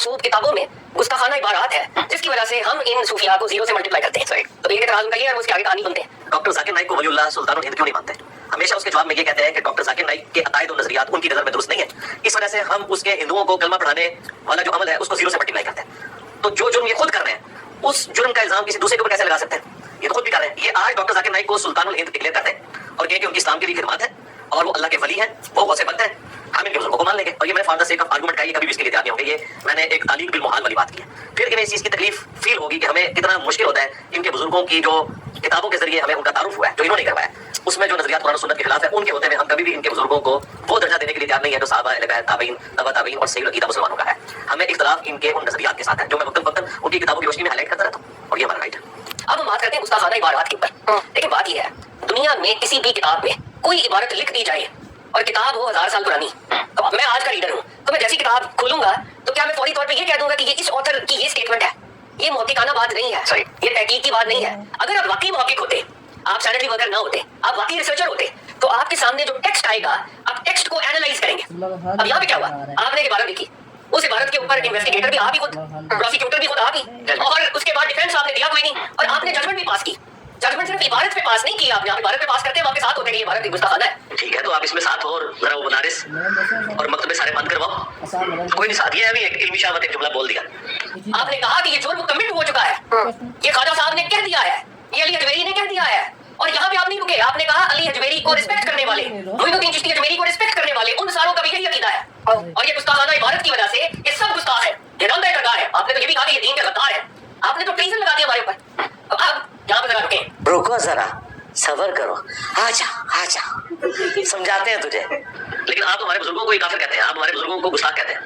मकसूद किताबों में गुस्ताखाना इबारात है जिसकी वजह से हम इन सूफिया को जीरो से मल्टीप्लाई करते हैं। तो एक एतराज उनका ये है, उसके आगे कहानी बनते हैं। डॉक्टर जाकिर नाइक को वलीउल्लाह सुल्तानुल हिंद क्यों नहीं मानते? हमेशा उसके जवाब में ये कहते हैं कि डॉक्टर जाकिर नाइक के अकायद और नजरियात उनकी नजर में दुरुस्त नहीं है, इस वजह से हम उसके हिंदुओं को कलमा पढ़ाने वाला जो अमल है उसको जीरो से मल्टीप्लाई करते हैं। तो जो जुर्म ये खुद कर रहे हैं उस जुर्म का इल्जाम किसी दूसरे के ऊपर कैसे लगा सकते हैं? ये तो खुद भी कर रहे हैं। ये आज डॉक्टर जाकिर नाइक को सुल्तानुल हिंद डिक्लेयर करते हैं और कहें कि उनकी इस्लाम की भी खिदमत है और वो अल्लाह के वली हैं, वो गौसे बंद हैं, हम इनके बुजुर्गों को मान लेंगे। और ये मैंने फादर से एक आर्गुमेंट का ये कभी भी इसके लिए तैयार नहीं होंगे। ये मैंने एक तालीक बिल मुहाल वाली बात की है। फिर इन्हें इस चीज़ की तकलीफ फील होगी कि हमें कितना मुश्किल होता है इनके बुजुर्गों की जो किताबों के जरिए हमें उनका तारुफ हुआ है, जो इन्होंने करवाया, उसमें जो नजरियात कुरान सुन्नत के खिलाफ है, उनके होते हुए हम कभी भी इनके बुजुर्गों को वो दर्जा देने के लिए तैयार नहीं है जो सहाबा, अहले बैत, ताबईन, तबा ताबईन और सही अकीदा मुसलमानों का है। हमें इख्तिलाफ इनके उन नजरियात के साथ है जो मैं वक्तन उनकी किताबों की रोशनी में हाईलाइट करता रहता हूँ, और ये हमारा राइट है। अब हम बात करते हैं गुस्ताखाना इबारत के ऊपर। लेकिन बात यह है, दुनिया में किसी भी किताब में कोई इबारत लिख दी जाए और किताब हो 1000 साल पुरानी, तो मैं आज का रीडर हूँ, तो मैं जैसी किताब खोलूंगा तो क्या मैं फौरी तौर पे ये कह दूंगा कि ये इस ऑथर की ये स्टेटमेंट है? ये मौक़िफ़ाना बात नहीं है, ये तहकीक की बात नहीं है। अगर आप वाकई मौक़िफ़ होते, आप सैनिटरी वर्कर ना होते, आप वाकई रिसर्चर होते, तो आपके सामने जो टेक्स्ट आएगा आप टेक्स्ट को एनालाइज करेंगे। अब यहाँ पे क्या हुआ, आपने एक इबारत लिखी, उस इबारत के ऊपर इन्वेस्टिगेटर भी आप ही खुद, प्रोसिक्यूटर भी खुद आप ही, और उसके बाद डिफेंस आपने दिया कोई नहीं, और आपने जजमेंट भी पास की। जजमेंट सिर्फ इबारत पे पास नहीं की आपने, आप इबारत पे पास करते हैं आपके साथ होते हैं कि इबारत गुस्ताखाना है। ठीक है, तो आप इसमें साथ हो और जरा वो मदारिस और मकतबे सारे बंद करवाओ। कोई नहीं साथ, ये अभी एक इल्मी शावत एक जुमला बोल दिया। आपने कहा कि ये जुर्म कमिट हो चुका है, ये ख्वाजा साहब ने कह दिया है, ये अली हजवेरी ने कह दिया है, और यहाँ पे आप नहीं रुके, आपने कहा अली हजवेरी को रिस्पेक्ट करने वाले, मोइनुद्दीन चिश्ती हजवेरी को रिस्पेक्ट करने वाले उन सारों का भी यही अकीदा है, और ये गुस्ताखाना इबारत की वजह से ये सब गुस्ताख है, ये रंदा सरकार है। आपने तो ये भी कहा कि ये दीन का गद्दार है, आपने तो ट्रीजन लगा दिया हमारे ऊपर। अब आप यहाँ पे जरा रुको जरा, सबर करो, आजा आजा, समझाते हैं तुझे। लेकिन आप हमारे बुजुर्गों को ही काफिर कहते हैं, आप हमारे बुजुर्गों को गुस्ताख कहते हैं,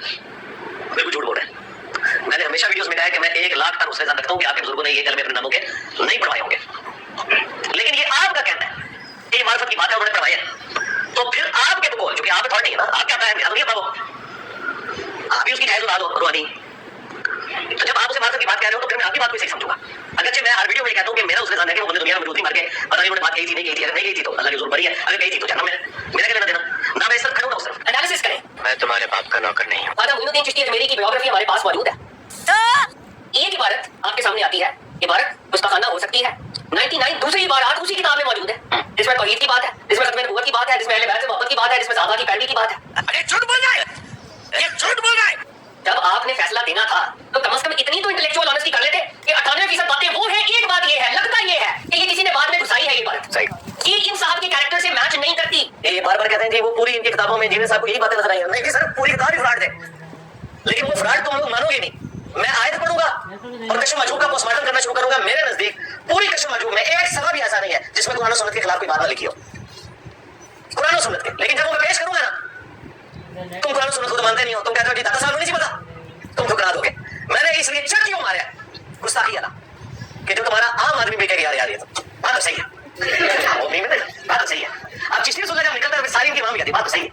बिल्कुल झूठ बोल रहे हैं। मैंने हमेशा वीडियोस में कहा है कि मैं 1 लाख टन उससे ज्यादा रखता हूँ कि आपके बुजुर्गों ने ये कलमे अपने नामों के नहीं पढ़वाए होंगे, लेकिन ये आपका कहना है, ये मार्फत की बात है, उन्होंने पढ़वाई है। तो फिर आपके तो बोल, चूंकि आप अथॉरिटी है ना, आप क्या आप ही उसकी जायज उड़ा दो रूहानी। तो जब आप उसे मार्फत की बात कह रहे हो तो फिर मैं आपकी बात को सही समझूंगा। अगरचे मैं हर वीडियो में कहता हूं कि मेरा उसने जाना है कि वो दुनिया में मौजूद मर गए, पता नहीं उन्होंने बात कही थी नहीं कही थी, अगर नहीं कही थी तो अल्लाह की हुजूर बरी है, अगर कही थी तो जन्नत में, मेरा क्या लेना देना ना। मैं सिर्फ खड़ा हूं, सिर्फ एनालिसिस करें। मैं तुम्हारे बाप का नौकर नहीं हूं। ख्वाजा मोइनुद्दीन चिश्ती हजवेरी की बायोग्राफी हमारे पास मौजूद है। तो एक इबारत आपके सामने आती है, इबारत गुस्ताखाना हो सकती है। 99 दूसरी इबारत उसी किताब में मौजूद है, जिसमें तौहीद की बात है, जिसमें खत्म नबूवत की बात है, जिसमें अहले बैत से मोहब्बत की बात है, जिसमें सहाबा की पैरवी की बात है। अरे झूठ बोल रहा है, ये झूठ बोल रहा है। जब आपने फैसला देना था तो कम से कम इतनी तो इंटेलेक्चुअल ऑनेस्टी कर लेते कि 98% बातें वो है, एक बात ये है, लगता ये है कि ये किसी ने बाद में घुसाई है ये बात, ये इन साहब के कैरेक्टर से मैच नहीं करती। ये बार बार कहते हैं जी वो पूरी इनकी किताबों में जीवन साहब को यही बातें नजर आई हैं। नहीं सर, पूरी किताब ही फ्रॉड है, लेकिन वो फ्रॉड तुम लोग मानोगे नहीं। मैं आयत पढ़ूंगा और कश्म मजहूब का पोस्टमार्टम करना शुरू करूंगा। मेरे नजदीक पूरी कश्म मजहूब में एक सवाल भी ऐसा नहीं है जिसमें कुरान और सुन्नत के खिलाफ कोई बात ना लिखी हो, कुरान और सुन्नत के। लेकिन जब वो मैं पेश करूंगा ना, तुम कुरान और सुन्नत को तो मानते नहीं हो, तुम कहते हो जी दादा साहब नहीं पता, तुम ठुकरा दोगे। मैंने इसलिए चट क्यों मारा गुस्ताखी वाला कि जो तुम्हारा आम आदमी भी कहेगा यार ये तो बात तो सही है, वो नहीं मिलेगा, बात तो सही है। अब चिश्ती सुनना जब निकलता है फिर सारी इनकी इमाम कहती बात तो सही है।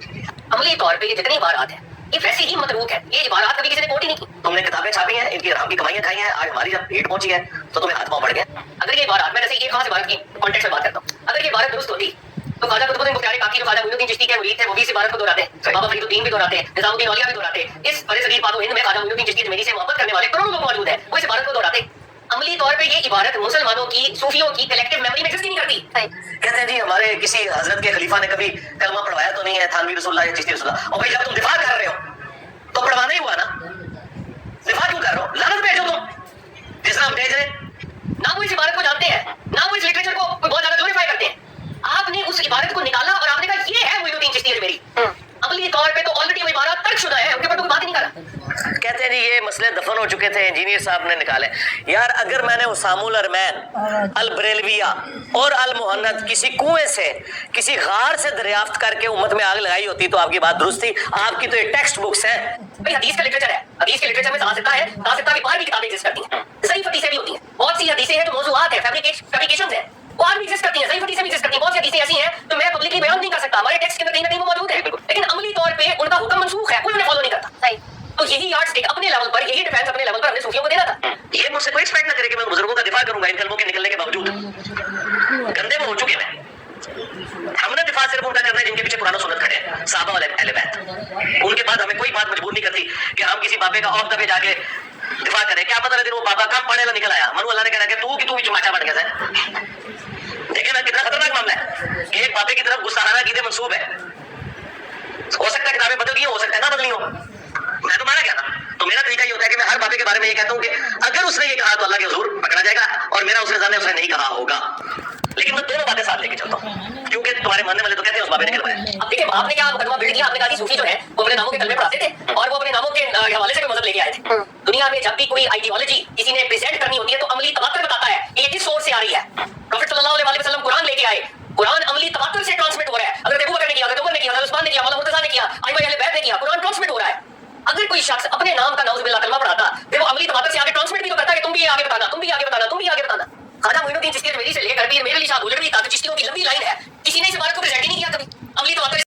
अमली तौर पे ये जितनी इबारत है ये वैसे ही मतरूक है, ये इबारत कभी किसी ने कोट ही नहीं की। तुमने किताबें छापी हैं, इनकी हराम की कमाइयां खाई हैं, आज हमारी जब हिट पहुंची है तो तुम्हें हाथ पांव पड़ गए। अगर ये इबारत, मैं जैसे एक खास इबारत की कॉन्टेक्स्ट में बात करता हूँ, अगर ये इबारत दुरुस्त होती तो ख्वाजा कुतुबुद्दीन बुख्तियारी काकी जो ख्वाजा मोइनुद्दीन चिश्ती के मुरीद थे वो भी इस इबारत को दोहराते, बाबा फरीदुद्दीन भी दोहराते, निजामुद्दीन औलिया भी दोहराते। इस बड़े सगीर पाक हिंद में ख्वाजा मोइनुद्दीन चिश्ती हजवेरी से मोहब्बत करने वाले करोड़ों लोग मौजूद हैं, वो इस इबारत को दोहराते। अमली तौर पे ये इबारत मुसलमानों की, सूफियों की कलेक्टिव मेमोरी में एग्जिस्ट नहीं करती। कहते हैं जी हमारे किसी हजरत के खलीफा ने कभी कलमा पढ़वाया तो नहीं है, थानवी रसूलुल्लाह या चिश्ती रसूलुल्लाह। और भाई जब तुम दिफा कर रहे हो तो पढ़वाना ही हुआ ना, दिफा क्यों कर रहे हो? लानत भेजो तुम, जिस नाम भेज रहे ना वो इस इबारत को जानते हैं, ना वो इस लिटरेचर को बहुत ज्यादा ग्लोरीफाई करते हैं। आपने उस इबारत को निकाला और आपने कहा ये है मोइनुद्दीन चिश्ती हजवेरी। अमली तौर पे तो ऑलरेडी वो इबारत तर्कशुदा है, उनके ऊपर तो कोई बात ही नहीं करा। कहते हैं जी ये मसले दफन हो चुके थे, इंजीनियर साहब ने निकाले। यार अगर मैंने उसामुल अरमैन, अल बरेलविया और अल मुहन्नद किसी कुएं से, किसी गार से दरियाफ्त करके उम्मत में आग लगाई होती तो आपकी बात दुरुस्त थी। आपकी तो ये टेक्स्ट बुक्स हैं, भाई हदीस का लिटरेचर है, हदीस के लिटरेचर में सासिता है, सासिता के बाहर भी किताबें एग्जिस्ट करती हैं, सही हदीसें भी होती हैं, बहुत सी हदीसें हैं जो मौजूआत है, फैब्रिकेशंस है, वो आज भी एग्जिस्ट करती हैं, सही हदीसें भी एग्जिस्ट करती हैं। बहुत सी हदीसें ऐसी हैं जो मैं पब्लिकली बयान नहीं कर सकता, हमारे टेक्स्ट के अंदर कहीं ना कहीं वो मौजूद है, लेकिन अमली तौर पे उनका हुक्म मंसूख है, कोई उन्हें फॉलो नहीं करता। सही, तो यही यार्डस्टिक अपने लेवल पर, यही डिफेंस अपने लेवल पर हमने सूफियों को देना था। ये मुझसे कोई एक्सपेक्ट ना करे कि मैं बुजुर्गों का दिफा करूंगा इन कलमों के निकलने के बावजूद। गंदे में हो चुके हैं, हमने दिफा सिर्फ उनका करना है जिनके पीछे कुरान और सुन्नत खड़े हैं, साहबा वाले अहले बैत। उनके बाद हमें कोई बात मजबूर नहीं करती कि हम किसी बाबे का ऑफ द वे जाके दिफा करें। क्या पता दिन वो बाबा कब पढ़े निकल आया, मनु अल्लाह ने कह रहा कि तू भी चमाचा बन गया है। देखे ना कितना खतरनाक मामला है कि एक बाबे की तरफ गुस्ताखाना अकीदे मंसूब है। हो सकता है किताबें बदल गई हो सकता है ना बदली हो, मैं तो माना गया था। तो मेरा तरीका ये होता है कि मैं हर बाबे के बारे में ये कहता हूँ कि अगर उसने ये कहा तो अल्लाह के हुजूर पकड़ा जाएगा, और मेरा उसने जाने उसने नहीं कहा होगा, लेकिन मैं दोनों बातें साथ लेके चलता हूँ, क्योंकि तुम्हारे मानने वाले तो कहते हैं उस बाबे ने कहलवाया। अब देखिए आपने क्या मुकदमा बिल्ड किया, आपने कहा कि सूफी जो है वो अपने नामों के कलमे पढ़ाते थे और वो अपने नामों के हवाले से कोई मदद लेके आए थे। दुनिया में जब भी कोई आइडियोलॉजी किसी ने प्रेजेंट करनी होती है तो अमली तवातर बताता है कि ये किस सोर्स से आ रही है। प्रॉफेट सल्लल्लाहु अलैहि वसल्लम कुरान लेके आए, कुरान अमली तवातर से ट्रांसमिट हो रहा है। अगर अबू बकर ने किया, अगर उमर ने किया, अगर उस्मान ने किया, मौला मुर्तजा ने किया, अइमा अहले बैत ने किया, कुरान ट्रांसमिट हो रहा है। अगर कोई शख्स अपने नाम का नाउज़ुबिल्लाह कलमा पढ़ाता फिर वो अमली तवातर से आगे ट्रांसमिट भी तो करता है कि तुम भी ये आगे बताना, तुम भी आगे बताना, तुम भी आगे बताना। खाजा मोइनुद्दीन चिश्ती मेरी से लेकर पीर मेरे लिए शाह गुजर तक चिश्तियों की लंबी लाइन है, किसी ने इस इबारत को प्रेजेंट ही नहीं किया कभी। अमली तवातर